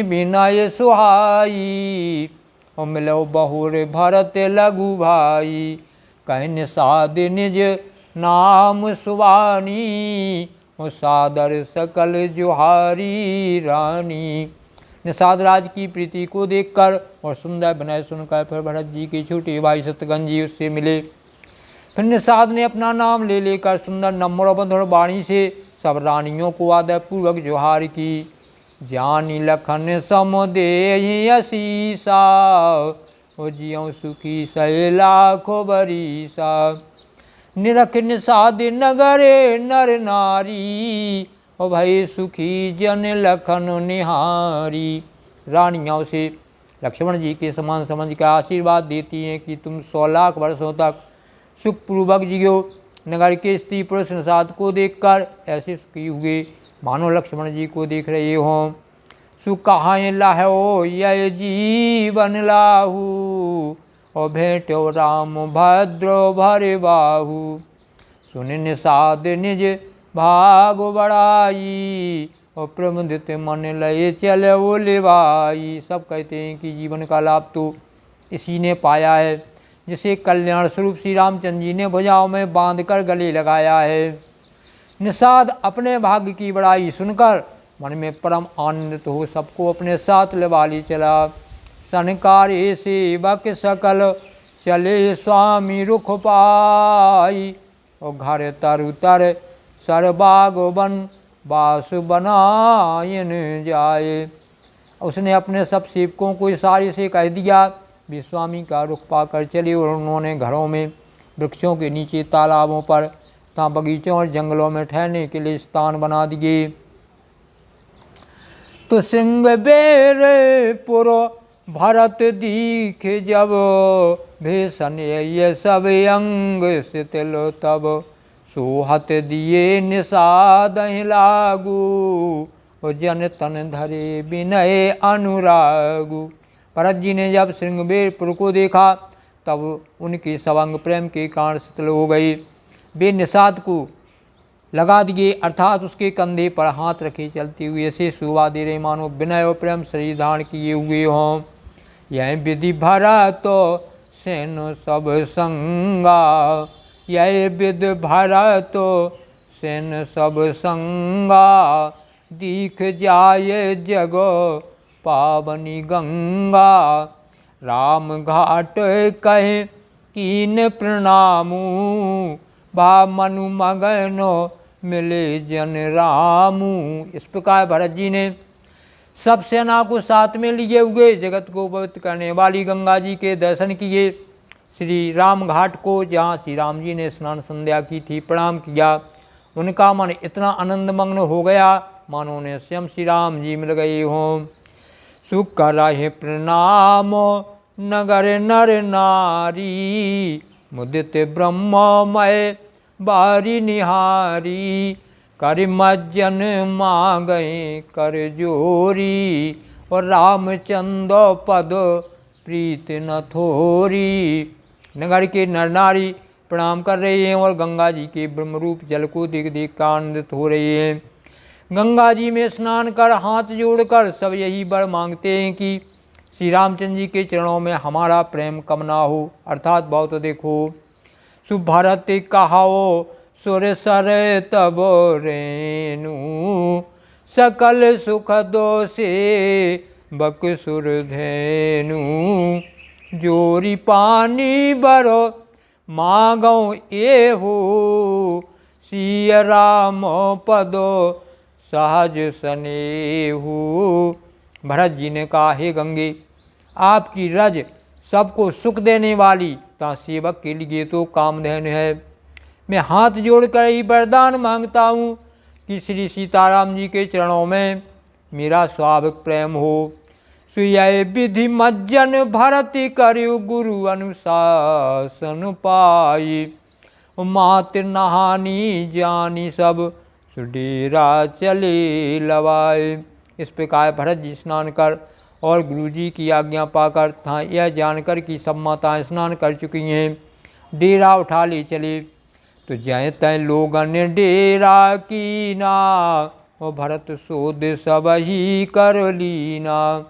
विनय सुहाई। और मिलो बहुर भरत लघु भाई, कह निषाद निज नाम सुवानी। और सादर सकल जुहारी रानी। निषाद राज की प्रीति को देखकर और सुंदर विनय सुनकर फिर भरत जी के छोटे भाई शत्रुघ्न जी उससे मिले। फिर निषाद ने अपना नाम ले लेकर सुंदर नम्र और मधुर वाणी से सब रानियों को आदर पूर्वक जोहार की। जानी लखन समुदेहि असीसा, ओ जियों सुखी सहे लाखों बरीसा। निरख निषाद नगरे नर नारी, ओ भई सुखी जन लखन निहारी। रानियाँ उसे लक्ष्मण जी के समान समझ कर आशीर्वाद देती हैं कि तुम 100 लाख वर्षों तक सुखपूर्वक जियो। नगर के स्त्री पुरुष निषाद को देखकर ऐसे सुखी हुए मानो लक्ष्मण जी को देख रहे हों। सुख कहाँ लाहो यह जीवन लाहू, और भेंटो राम भद्र भरे बाहू। सुन निषाद निज भाग बड़ाई, और प्रमुदित मन लय चले वो लेवाई। सब कहते हैं कि जीवन का लाभ तो इसी ने पाया है जिसे कल्याण स्वरूप श्री रामचंद्र जी ने भुजाओं में बांधकर गले लगाया है। निषाद अपने भाग्य की बड़ाई सुनकर मन में परम आनंदित हो सबको अपने साथ लेवाली चला। सनकारे सेवक सकल चले स्वामी रुख पाई, और घर तरु तर सरबाग वन बास बनायन जाए। उसने अपने सब सेवकों को इशारे से कह दिया वे स्वामी का रुख पाकर चले, और उन्होंने घरों में, वृक्षों के नीचे, तालाबों पर तथा बगीचों और जंगलों में ठहरने के लिए स्थान बना दिए। तो सिंह बेरे पुरो भरत दीख जब, भीषण ये सब अंग शिथिल तब। सोहत दिए निषाद लागू, और जन तन धरे विनय अनुरागु। भरत जी ने जब श्रृंगबेरपुर को देखा तब उनके सवंग प्रेम के कारण शिथिल हो गए। वे निषाद को लगा दिए, अर्थात उसके कंधे पर हाथ रखे चलते हुए ऐसे शोभा दे रहे मानो विनय और प्रेम शरीर धारण किए हुए हों। यह विधि भरा तो सेन सब संगा, यह विधि भरा तो सेन सब संगा। दीख जाए जगो पावनी गंगा, राम घाट कहे कीन प्रणामू। भा मनु मगनो मिले जन रामू। इस प्रकार भरत जी ने सब सेना को साथ में लिए हुए जगत को पवित्र करने वाली गंगा जी के दर्शन किए। श्री राम घाट को, जहाँ श्री राम जी ने स्नान संध्या की थी, प्रणाम किया। उनका मन इतना आनंदमग्न हो गया मानो उन्हें स्वयं श्री राम जी मिल गए हों। सुख करहि प्रणाम नगर नर नारी, मुदित ब्रह्ममय बारी निहारी। कर मज्जन मांगए कर जोरी, और रामचंद्र पद प्रीत न थोरी। नगर के नर नारी प्रणाम कर रहे हैं और गंगा जी के ब्रह्मरूप जल को देख देख कर आनंदित हो रहे हैं। गंगा जी में स्नान कर हाथ जोड़कर सब यही वर मांगते हैं कि श्री रामचंद्र जी के चरणों में हमारा प्रेम कम ना हो, अर्थात बहुत अधिक हो। सुभरत कहाओ सुर सर तब रेणु, सकल सुख दो से बकसुर धेनु। जोरी पानी बरो मांगो ये हो, सिय राम पदो सहज स्नेहु। भरत जी ने कहा, हे गंगे, आपकी रज सबको सुख देने वाली तथा सेवक के लिए तो कामधेनु है। मैं हाथ जोड़कर ही वरदान मांगता हूँ कि श्री सीताराम जी के चरणों में मेरा स्वाभाविक प्रेम हो। सुय विधि मज्जन भरत करु गुरु अनुशासन पाई। मात नहानी जानी सब सुडेरा चले लवाए। इस प्रकार भरत जी स्नान कर और गुरु जी की आज्ञा पाकर था यह जानकर कि सब माताएँ स्नान कर चुकी हैं, डेरा उठा ले चले। तो जय तय लोगन डेरा कीना, भरत सो देश सबही कर लीना।